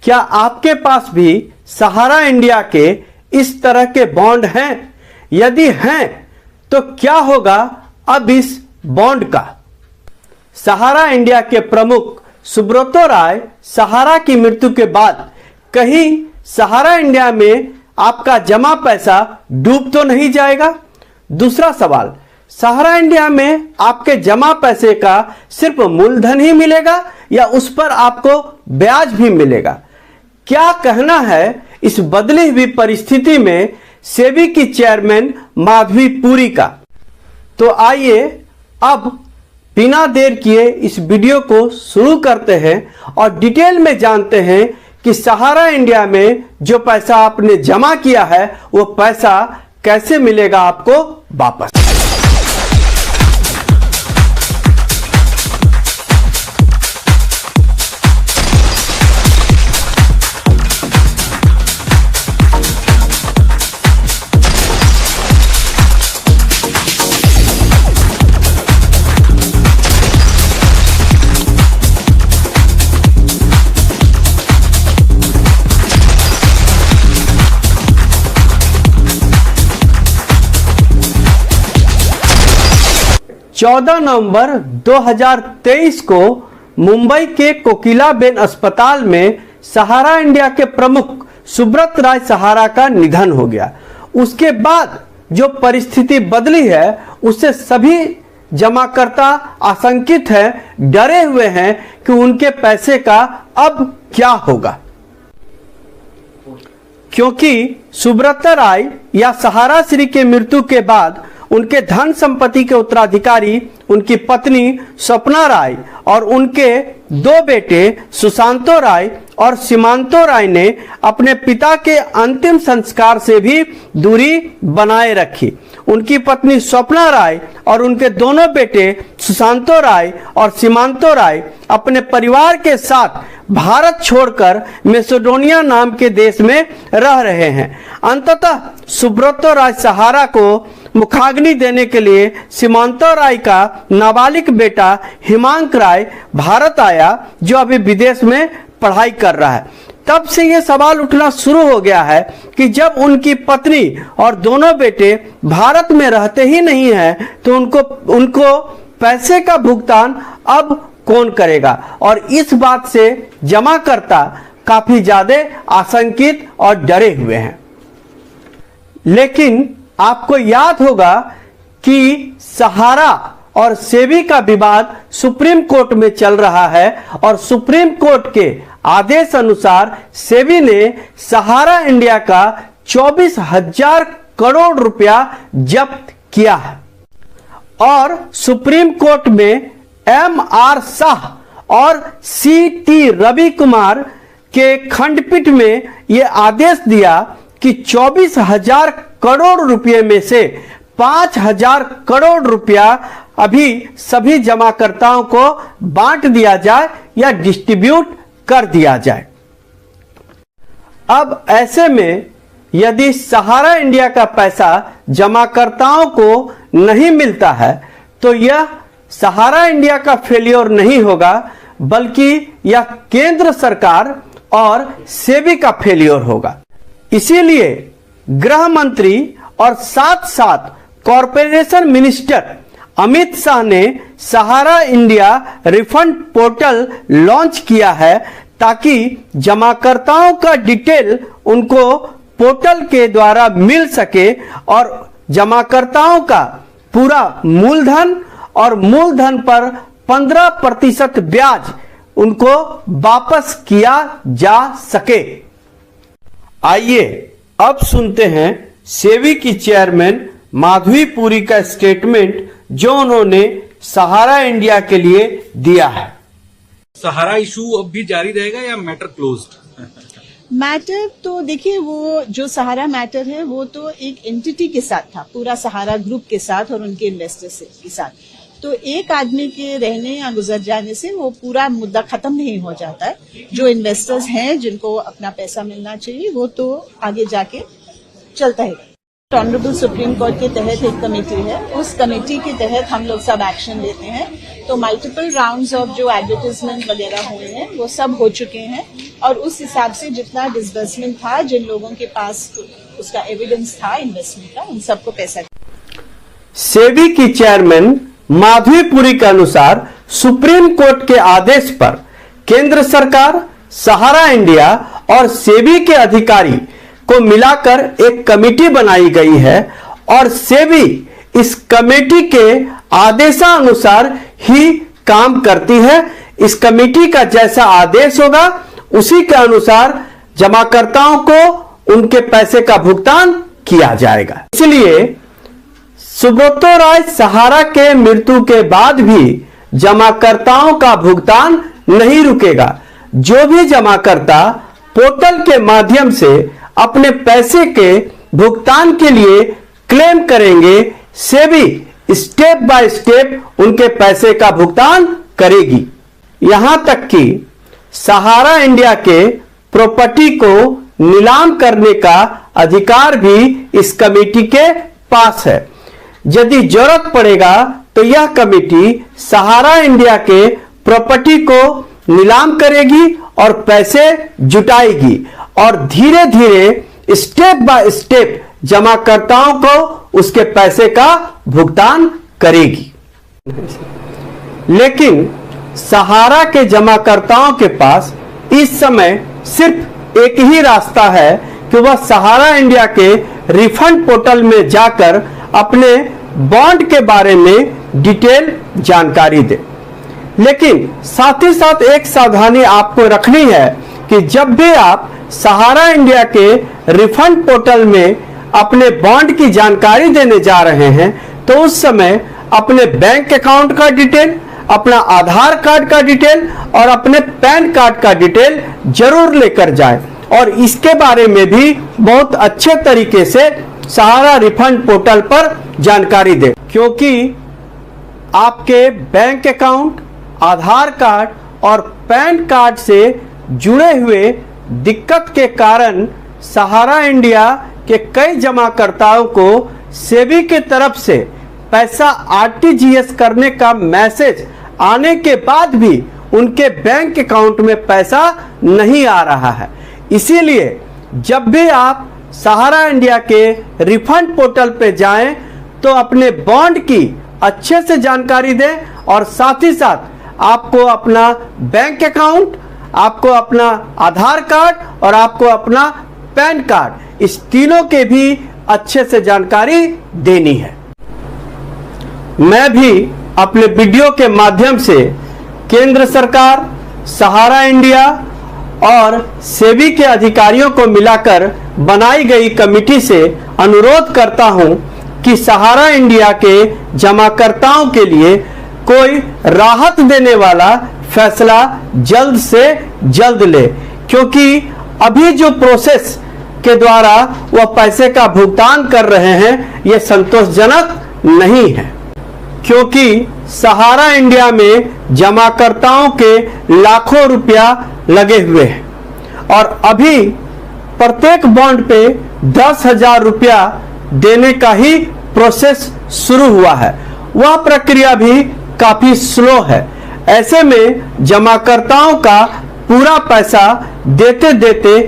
क्या आपके पास भी सहारा इंडिया के इस तरह के बॉन्ड हैं? यदि हैं तो क्या होगा अब इस बॉन्ड का? सहारा इंडिया के प्रमुख सुब्रतो राय सहारा की मृत्यु के बाद कहीं सहारा इंडिया में आपका जमा पैसा डूब तो नहीं जाएगा? दूसरा सवाल, सहारा इंडिया में आपके जमा पैसे का सिर्फ मूलधन ही मिलेगा या उस पर आपको ब्याज भी मिलेगा? क्या कहना है इस बदली हुई परिस्थिति में सेबी की चेयरमैन माधवी पुरी का? तो आइए अब बिना देर किए इस वीडियो को शुरू करते हैं और डिटेल में जानते हैं कि सहारा इंडिया में जो पैसा आपने जमा किया है वो पैसा कैसे मिलेगा आपको वापस। चौदह नवंबर 2023 को मुंबई के कोकिलाबेन अस्पताल में सहारा इंडिया के प्रमुख सुब्रत राय सहारा का निधन हो गया। उसके बाद जो परिस्थिति बदली है उससे सभी जमाकर्ता आशंकित हैं, डरे हुए हैं कि उनके पैसे का अब क्या होगा, क्योंकि सुब्रत राय या सहारा श्री के मृत्यु के बाद उनके धन संपत्ति के उत्तराधिकारी उनकी पत्नी स्वप्ना राय और उनके दो बेटे सुशांतो राय और सीमांतो राय ने अपने पिता के अंतिम संस्कार से भी दूरी बनाए रखी। उनकी पत्नी स्वप्ना राय और उनके दोनों बेटे सुशांतो राय और सीमांतो राय अपने परिवार के साथ भारत छोड़कर मैसेडोनिया नाम के देश में रह रहे हैं। अंततः सुब्रतो राय सहारा को मुखाग्नि देने के लिए सीमांतो राय का नाबालिग बेटा हिमांक राय भारत आया, जो अभी विदेश में पढ़ाई कर रहा है। तब से ये सवाल उठना शुरू हो गया है कि जब उनकी पत्नी और दोनों बेटे भारत में रहते ही नहीं हैं तो उनको पैसे का भुगतान अब कौन करेगा? और इस बात से जमाकर्ता काफी ज्यादा आशंकित और डरे हुए हैं। लेकिन आपको याद होगा कि सहारा और सेबी का विवाद सुप्रीम कोर्ट में चल रहा है और सुप्रीम कोर्ट के आदेश अनुसार सेबी ने सहारा इंडिया का 24,000 करोड़ रुपया जब्त किया है और सुप्रीम कोर्ट में MR शाह और CT रवि कुमार के खंडपीठ में यह आदेश दिया कि 24,000 करोड़ रुपए में से 5,000 करोड़ रुपया अभी सभी जमाकर्ताओं को बांट दिया जाए या डिस्ट्रीब्यूट कर दिया जाए। अब ऐसे में यदि सहारा इंडिया का पैसा जमाकर्ताओं को नहीं मिलता है तो यह सहारा इंडिया का फेलियर नहीं होगा, बल्कि यह केंद्र सरकार और सेबी का फेलियर होगा। इसीलिए गृह मंत्री और साथ साथ कॉरपोरेशन मिनिस्टर अमित शाह ने सहारा इंडिया रिफंड पोर्टल लॉन्च किया है ताकि जमाकर्ताओं का डिटेल उनको पोर्टल के द्वारा मिल सके और जमाकर्ताओं का पूरा मूलधन और मूलधन पर 15% ब्याज उनको वापस किया जा सके। आइए अब सुनते हैं सेबी की चेयरमैन माधवी पुरी का स्टेटमेंट जो उन्होंने सहारा इंडिया के लिए दिया है। सहारा इशू अब भी जारी रहेगा या मैटर क्लोज्ड? मैटर तो देखिए, वो जो सहारा मैटर है वो तो एक एंटिटी के साथ था, पूरा सहारा ग्रुप के साथ और उनके इन्वेस्टर्स के साथ। तो एक आदमी के रहने या गुजर जाने से वो पूरा मुद्दा खत्म नहीं हो जाता है। जो इन्वेस्टर्स हैं जिनको अपना पैसा मिलना चाहिए वो तो आगे जाके चलता है। ऑनरेबल सुप्रीम कोर्ट के तहत एक कमेटी है, उस कमेटी के तहत हम लोग सब एक्शन लेते हैं। तो मल्टीपल राउंड्स ऑफ जो एडवर्टाइजमेंट वगैरह हुए हैं वो सब हो चुके हैं और उस हिसाब से जितना डिसबर्समेंट था, जिन लोगों के पास उसका एविडेंस था इन्वेस्टमेंट का, उन सबको पैसा। सेबी की चेयरमैन माधवीपुरी के अनुसार सुप्रीम कोर्ट के आदेश पर केंद्र सरकार, सहारा इंडिया और सेबी के अधिकारी को मिलाकर एक कमेटी बनाई गई है और सेबी इस कमेटी के आदेशानुसार ही काम करती है। इस कमेटी का जैसा आदेश होगा उसी के अनुसार जमाकर्ताओं को उनके पैसे का भुगतान किया जाएगा। इसलिए सुब्रतो राय सहारा के मृत्यु के बाद भी जमाकर्ताओं का भुगतान नहीं रुकेगा। जो भी जमाकर्ता पोर्टल के माध्यम से अपने पैसे के भुगतान के लिए क्लेम करेंगे, सेबी स्टेप बाय स्टेप उनके पैसे का भुगतान करेगी। यहां तक कि सहारा इंडिया के प्रॉपर्टी को नीलाम करने का अधिकार भी इस कमेटी के पास है। यदि जरूरत पड़ेगा तो यह कमेटी सहारा इंडिया के प्रॉपर्टी को नीलाम करेगी और पैसे जुटाएगी और धीरे धीरे स्टेप बाय स्टेप जमाकर्ताओं को उसके पैसे का भुगतान करेगी। लेकिन सहारा के जमाकर्ताओं के पास इस समय सिर्फ एक ही रास्ता है कि वह सहारा इंडिया के रिफंड पोर्टल में जाकर अपने बॉन्ड के बारे में डिटेल जानकारी दे। लेकिन साथ ही साथ एक सावधानी आपको रखनी है कि जब भी आप सहारा इंडिया के रिफंड पोर्टल में अपने बॉन्ड की जानकारी देने जा रहे हैं तो उस समय अपने बैंक अकाउंट का डिटेल, अपना आधार कार्ड का डिटेल और अपने पैन कार्ड का डिटेल जरूर लेकर जाएं और इसके बारे में भी बहुत अच्छे तरीके से सहारा रिफंड पोर्टल पर जानकारी दें, क्योंकि आपके बैंक अकाउंट, आधार कार्ड और पैन कार्ड से जुड़े हुए दिक्कत के कारण सहारा इंडिया के कई जमाकर्ताओं को सेबी की तरफ से पैसा आरटीजीएस करने का मैसेज आने के बाद भी उनके बैंक अकाउंट में पैसा नहीं आ रहा है। इसीलिए जब भी आप सहारा इंडिया के रिफंड पोर्टल पे जाएं तो अपने बॉन्ड की अच्छे से जानकारी दें और साथ ही साथ आपको अपना बैंक अकाउंट, आपको अपना आधार कार्ड और आपको अपना पैन कार्ड, इस तीनों के भी अच्छे से जानकारी देनी है। मैं भी अपने वीडियो के माध्यम से केंद्र सरकार, सहारा इंडिया और सेबी के अधिकारियों को मिलाकर बनाई गई कमेटी से अनुरोध करता हूं कि सहारा इंडिया के जमाकर्ताओं के लिए कोई राहत देने वाला फैसला जल्द से जल्द ले, क्योंकि अभी जो प्रोसेस के द्वारा वह पैसे का भुगतान कर रहे हैं यह संतोषजनक नहीं है, क्योंकि सहारा इंडिया में जमाकर्ताओं के लाखों रुपया लगे हुए हैं और अभी प्रत्येक बॉन्ड पे 10,000 रुपया देने का ही प्रोसेस शुरू हुआ है। वह प्रक्रिया भी काफी स्लो है। ऐसे में जमाकर्ताओं का पूरा पैसा देते देते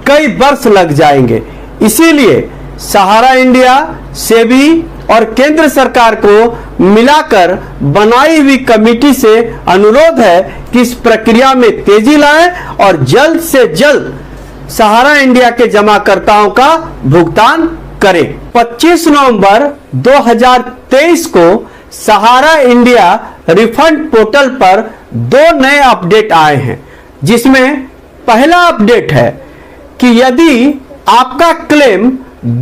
कई वर्ष लग जाएंगे। इसीलिए सहारा इंडिया, सेबी और केंद्र सरकार को मिलाकर बनाई हुई कमेटी से अनुरोध है कि इस प्रक्रिया में तेजी लाएं और जल्द से जल्द सहारा इंडिया के जमाकर्ताओं का भुगतान करें। 25 नवंबर 2023 को सहारा इंडिया रिफंड पोर्टल पर 2 नए अपडेट आए हैं, जिसमें पहला अपडेट है कि यदि आपका क्लेम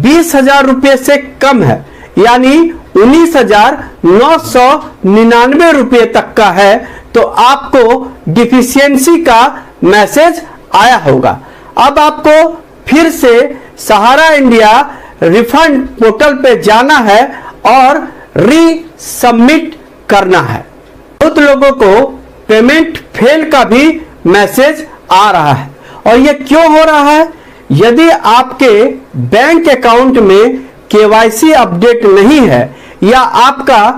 20,000 रुपये से कम है, यानी 19,999 रुपये तक का है, तो आपको डिफिशियंसी का मैसेज आया होगा। अब आपको फिर से सहारा इंडिया रिफंड पोर्टल पे जाना है और रीसबमिट करना है। बहुत लोगों को पेमेंट फेल का भी मैसेज आ रहा है और यह क्यों हो रहा है? यदि आपके बैंक अकाउंट में केवाईसी अपडेट नहीं है या आपका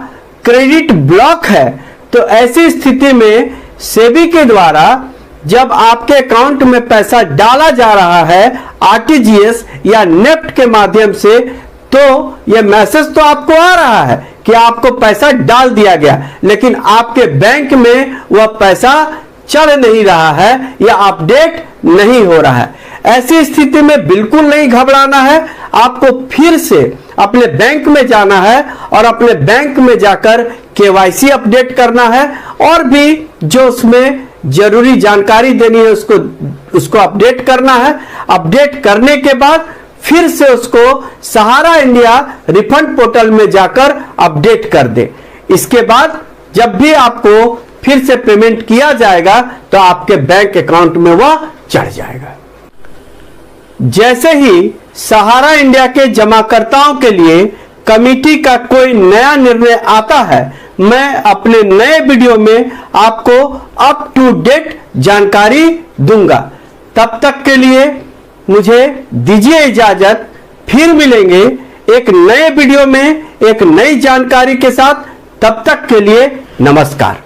क्रेडिट ब्लॉक है तो ऐसी स्थिति में सेबी के द्वारा जब आपके अकाउंट में पैसा डाला जा रहा है आरटीजीएस या नेफ्ट के माध्यम से, तो यह मैसेज तो आपको आ रहा है कि आपको पैसा डाल दिया गया, लेकिन आपके बैंक में वह पैसा चढ़ नहीं रहा है या अपडेट नहीं हो रहा है। ऐसी स्थिति में बिल्कुल नहीं घबराना है। आपको फिर से अपने बैंक में जाना है और अपने बैंक में जाकर केवाईसी अपडेट करना है और भी जो उसमें जरूरी जानकारी देनी है उसको अपडेट करना है। अपडेट करने के बाद फिर से उसको सहारा इंडिया रिफंड पोर्टल में जाकर अपडेट कर दे। इसके बाद जब भी आपको फिर से पेमेंट किया जाएगा तो आपके बैंक अकाउंट में वह चढ़ जाएगा। जैसे ही सहारा इंडिया के जमाकर्ताओं के लिए कमेटी का कोई नया निर्णय आता है, मैं अपने नए वीडियो में आपको अप टू डेट जानकारी दूंगा। तब तक के लिए मुझे दीजिए इजाजत। फिर मिलेंगे एक नए वीडियो में एक नई जानकारी के साथ। तब तक के लिए नमस्कार।